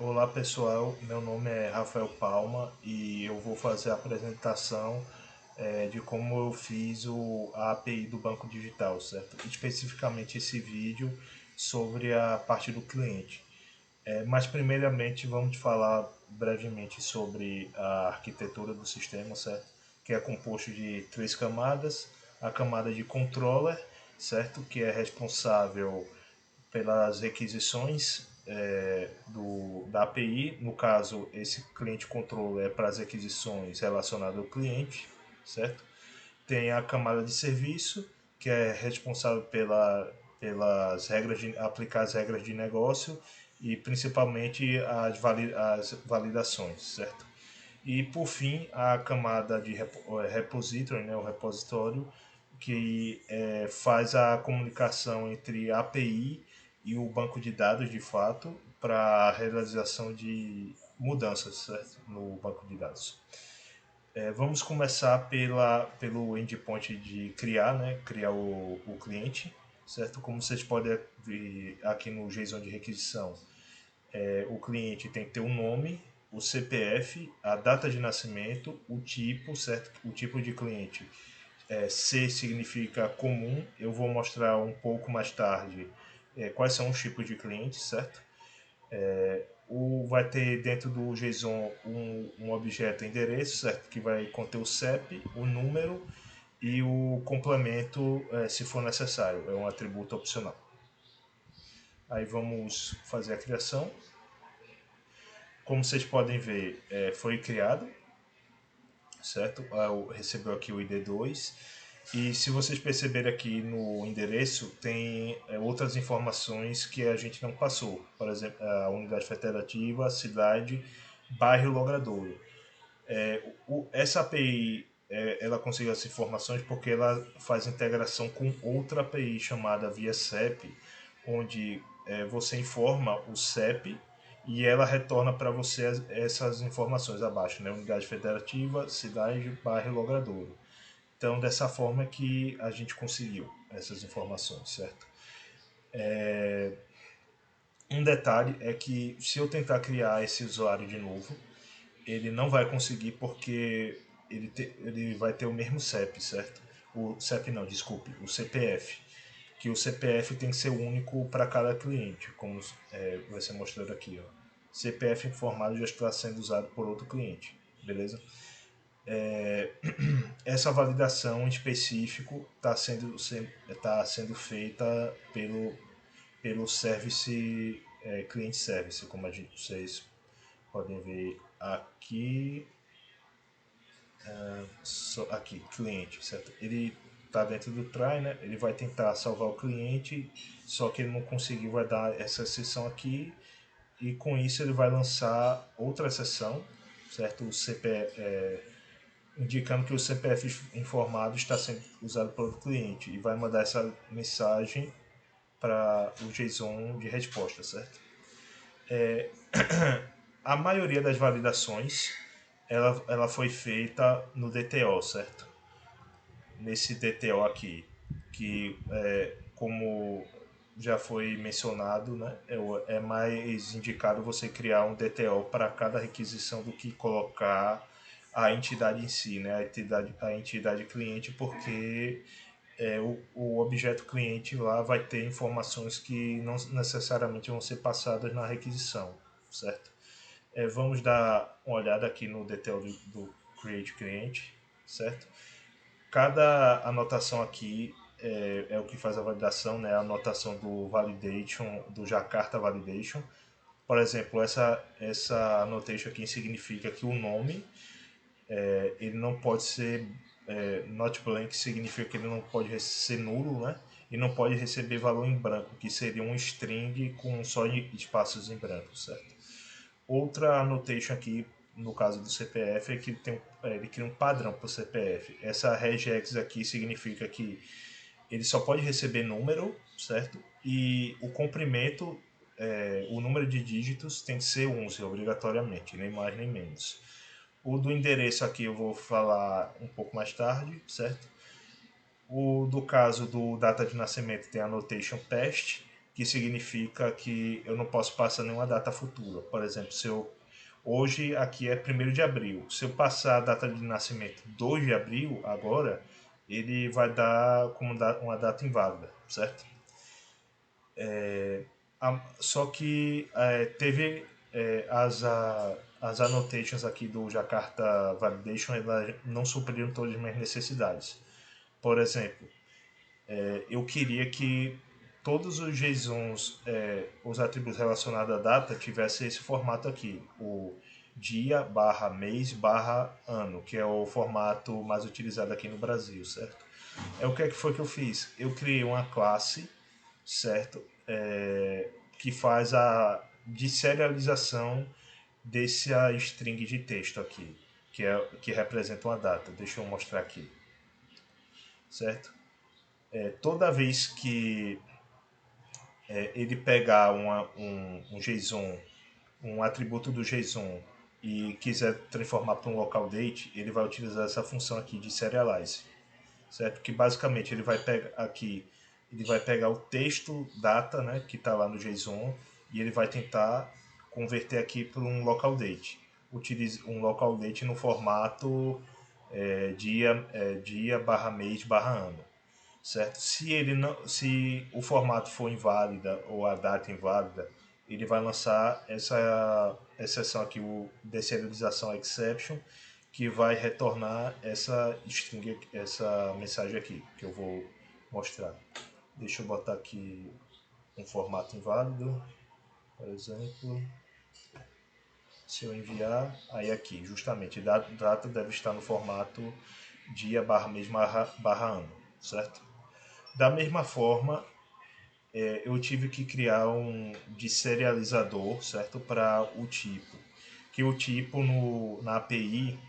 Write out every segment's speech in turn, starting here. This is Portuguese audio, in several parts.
Olá pessoal, meu nome é Rafael Palma e eu vou fazer a apresentação de como eu fiz a API do Banco Digital, certo? Especificamente esse vídeo sobre a parte do cliente. Mas primeiramente vamos falar brevemente sobre a arquitetura do sistema, certo? Que é composto de três camadas. A camada de controller, certo? Que é responsável pelas requisições da API. No caso, esse cliente controller é para as requisições relacionadas ao cliente, certo? Tem a camada de serviço, que é responsável pelas regras de aplicar as regras de negócio e principalmente as validações, certo? E por fim, a camada de repository, né, o repositório, que faz a comunicação entre a API e o banco de dados de fato para a realização de mudanças, certo? No banco de dados. Vamos começar pelo endpoint de criar, né? Criar o cliente, certo? Como vocês podem ver aqui no JSON de requisição, o cliente tem que ter um nome, o CPF, a data de nascimento, o tipo, certo? O tipo de cliente. C significa comum. Eu vou mostrar um pouco mais tarde quais são os tipos de clientes, certo? Vai ter dentro do JSON um objeto endereço, certo? Que vai conter o CEP, o número e o complemento, se for necessário. É um atributo opcional. Aí vamos fazer a criação. Como vocês podem ver, foi criado, certo? Recebeu aqui o ID2. E se vocês perceberem aqui no endereço, tem outras informações que a gente não passou. Por exemplo, a unidade federativa, a cidade, bairro e logradouro. Essa API ela consegue essas informações porque ela faz integração com outra API chamada via CEP, onde você informa o CEP e ela retorna para você essas informações abaixo, né? Unidade federativa, cidade, bairro e logradouro. Então, dessa forma que a gente conseguiu essas informações, certo? Um detalhe é que se eu tentar criar esse usuário de novo, ele não vai conseguir porque ele vai ter o mesmo CEP, certo? O CEP não, desculpe, o CPF. Que o CPF tem que ser único para cada cliente, como vai ser mostrado aqui. Ó. CPF informado já está sendo usado por outro cliente, beleza? Essa validação em específico tá sendo feita pelo service, client service, como vocês podem ver aqui. Aqui, cliente, certo? Ele está dentro do try, né? Ele vai tentar salvar o cliente, só que ele não conseguiu, vai dar essa exceção aqui e com isso ele vai lançar outra exceção, certo? Indicando que o CPF informado está sendo usado pelo cliente e vai mandar essa mensagem para o JSON de resposta, certo? A maioria das validações ela foi feita no DTO, certo? Nesse DTO aqui, que como já foi mencionado, né, é mais indicado você criar um DTO para cada requisição do que colocar a entidade em si, né, a entidade cliente, porque o objeto cliente lá vai ter informações que não necessariamente vão ser passadas na requisição, certo? Vamos dar uma olhada aqui no DTO do Create Cliente, certo? Cada anotação aqui é o que faz a validação, né? A anotação do validation, do Jakarta Validation. Por exemplo, essa annotation aqui significa que o nome ele não pode ser not blank, significa que ele não pode ser nulo, né? E não pode receber valor em branco, que seria um string com só espaços em branco, certo? Outra annotation aqui, no caso do CPF, é que ele cria um padrão para o CPF. Essa regex aqui significa que ele só pode receber número, certo? E o comprimento, o número de dígitos tem que ser 11, obrigatoriamente, nem mais nem menos. O do endereço aqui eu vou falar um pouco mais tarde, certo? O do caso do data de nascimento tem a annotation past. que significa que eu não posso passar nenhuma data futura. Por exemplo, se eu hoje aqui é 1º de abril. Se eu passar a data de nascimento 2 de abril agora, ele vai dar como uma data inválida, certo? Só que teve as annotations aqui do Jakarta Validation, elas não supriram todas as minhas necessidades. Por exemplo, eu queria que todos os JSONs, os atributos relacionados à data, tivessem esse formato aqui, o dia barra mês barra ano, que é o formato mais utilizado aqui no Brasil, certo? O que é que foi que eu fiz? Eu criei uma classe, certo? Que faz a deserialização dessa string de texto aqui, que representa uma data. Deixa eu mostrar aqui, certo? Toda vez que ele pegar um JSON, um atributo do JSON e quiser transformar para um local date, ele vai utilizar essa função aqui de serialize, certo? Que basicamente ele vai pegar aqui, ele vai pegar o texto data, né, que está lá no JSON, e ele vai tentar converter aqui para um local date. Utilize um local date no formato dia barra mês barra ano, certo? Se o formato for inválida ou a data inválida, ele vai lançar essa exceção aqui, o deserialização exception, que vai retornar essa string, essa mensagem aqui, que eu vou mostrar. Deixa eu botar aqui um formato inválido, por exemplo. Se eu enviar, aí aqui, justamente, data deve estar no formato dia barra mês barra ano, certo? Da mesma forma, eu tive que criar um deserializador, certo, para o tipo. Que o tipo na API,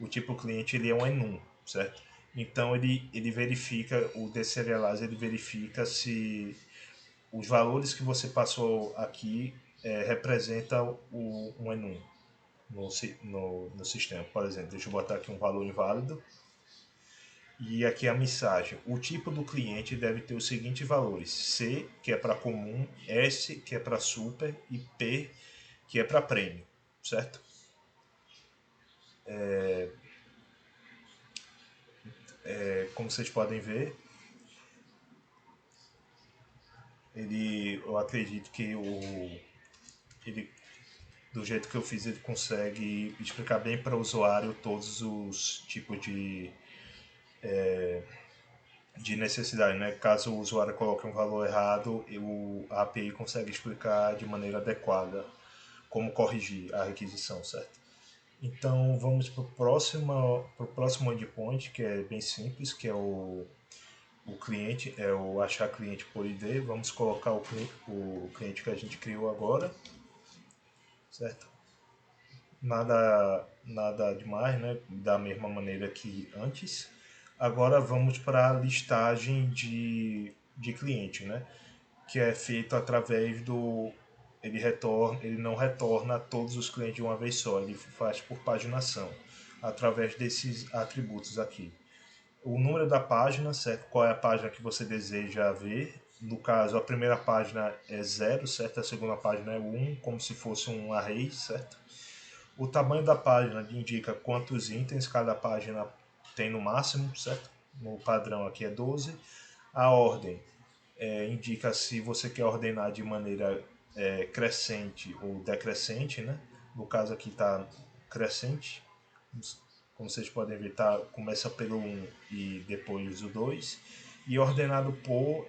o tipo cliente, ele é um enum, certo? Então ele verifica, o deserialize, ele verifica se os valores que você passou aqui representam um enum no sistema. Por exemplo, deixa eu botar aqui um valor inválido. E aqui a mensagem. O tipo do cliente deve ter os seguintes valores: C, que é para comum, S, que é para super, e P, que é para prêmio, certo? Como vocês podem ver, eu acredito que ele, do jeito que eu fiz, ele consegue explicar bem para o usuário todos os tipos de necessidade, né? Caso o usuário coloque um valor errado, a API consegue explicar de maneira adequada como corrigir a requisição, certo? Então vamos para o próximo endpoint, que é bem simples, que é o cliente, é o achar cliente por ID. Vamos colocar o cliente que a gente criou agora, certo? Nada demais, né? Da mesma maneira que antes. Agora vamos para a listagem de cliente, né? Que é feito através do ele não retorna todos os clientes de uma vez só, ele faz por paginação, através desses atributos aqui. O número da página, certo? Qual é a página que você deseja ver? No caso, a primeira página é 0, certo? A segunda página é 1, como se fosse um array, certo? O tamanho da página indica quantos itens cada página tem no máximo, certo? No padrão aqui é 12. A ordem indica se você quer ordenar de maneira crescente ou decrescente, né? No caso aqui está crescente, como vocês podem ver, começa pelo 1 e depois o 2. E ordenado por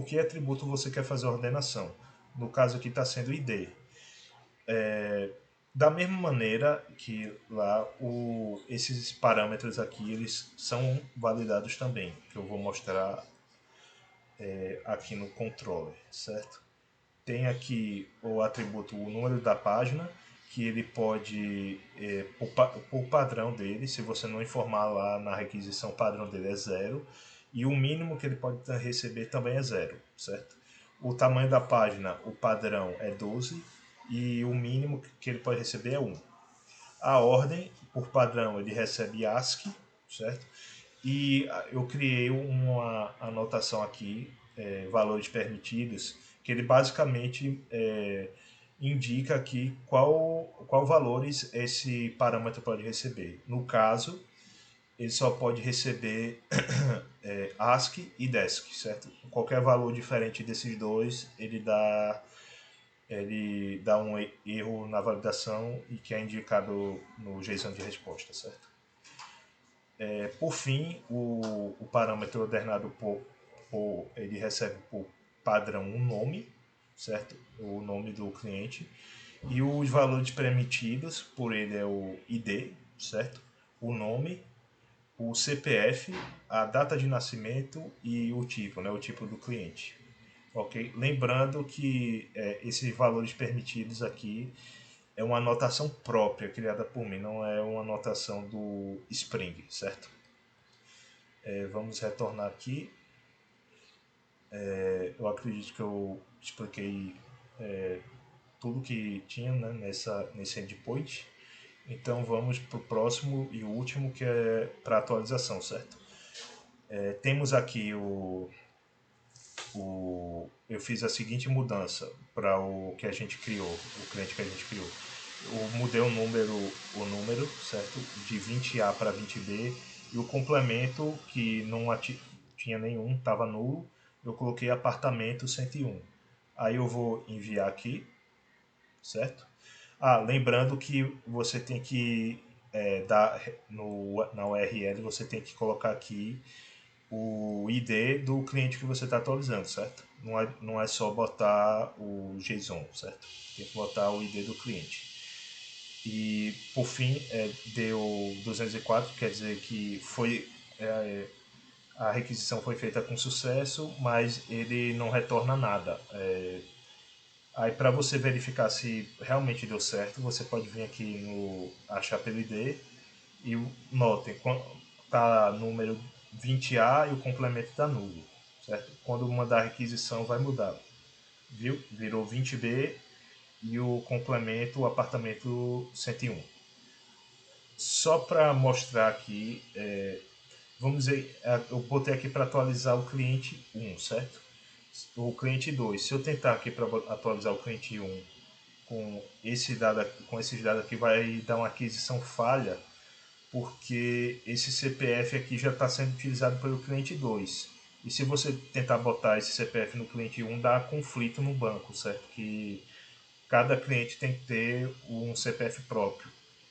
que atributo você quer fazer a ordenação. No caso aqui está sendo ID. Da mesma maneira que lá esses parâmetros aqui eles são validados também, que eu vou mostrar aqui no controller, certo? Tem aqui o atributo, o número da página, que ele pode, por padrão dele, se você não informar lá na requisição, o padrão dele é 0, e o mínimo que ele pode receber também é 0, certo? O tamanho da página, o padrão é 12, e o mínimo que ele pode receber é 1. A ordem, por padrão, ele recebe ASCII, certo? E eu criei uma anotação aqui valores permitidos, que ele basicamente indica aqui qual valores esse parâmetro pode receber. No caso, ele só pode receber ASCII e DESC, certo? Qualquer valor diferente desses dois, ele dá um erro na validação e que é indicado no JSON de resposta, certo? Por fim, o parâmetro ordenado ele recebe por padrão um nome, certo? O nome do cliente. E os valores permitidos por ele é o ID, certo? O nome, o CPF, a data de nascimento e o tipo, né? O tipo do cliente. Ok? Lembrando que esses valores permitidos aqui é uma anotação própria criada por mim, não é uma anotação do Spring, certo? Vamos retornar aqui. Eu acredito que eu expliquei tudo que tinha, né, nesse endpoint. Então vamos para o próximo e o último, que é para atualização, certo? Temos aqui eu fiz a seguinte mudança para o que a gente criou, o cliente que a gente criou. Eu mudei o número, certo? De 20A para 20B, e o complemento, que não tinha nenhum, estava nulo, eu coloquei apartamento 101. Aí eu vou enviar aqui, certo? Lembrando que você tem que dar na URL, você tem que colocar aqui o ID do cliente que você está atualizando, certo? Não é só botar o JSON, certo? Tem que botar o ID do cliente. E, por fim, deu 204, quer dizer que a requisição foi feita com sucesso, mas ele não retorna nada. Aí, para você verificar se realmente deu certo, você pode vir aqui no achar pelo ID e notem, está número 20A e o complemento está nulo, certo? Quando mandar a requisição vai mudar, viu? Virou 20B e o complemento, o apartamento 101. Só para mostrar aqui, vamos dizer, eu botei aqui para atualizar o cliente 1, certo? O cliente 2, se eu tentar aqui para atualizar o cliente 1 com esses dados aqui, vai dar uma aquisição falha, porque esse CPF aqui já está sendo utilizado pelo cliente 2. E se você tentar botar esse CPF no cliente 1, dá conflito no banco, certo? Que cada cliente tem que ter um CPF próprio.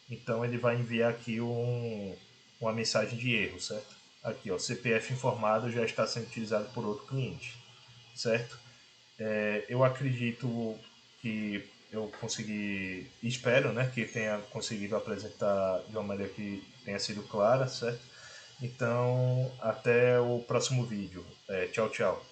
Então ele vai enviar aqui uma mensagem de erro, certo? Aqui, ó, CPF informado já está sendo utilizado por outro cliente, certo? Eu acredito que eu consegui, espero, né, que tenha conseguido apresentar de uma maneira que tenha sido clara, certo? Então, até o próximo vídeo. Tchau, tchau.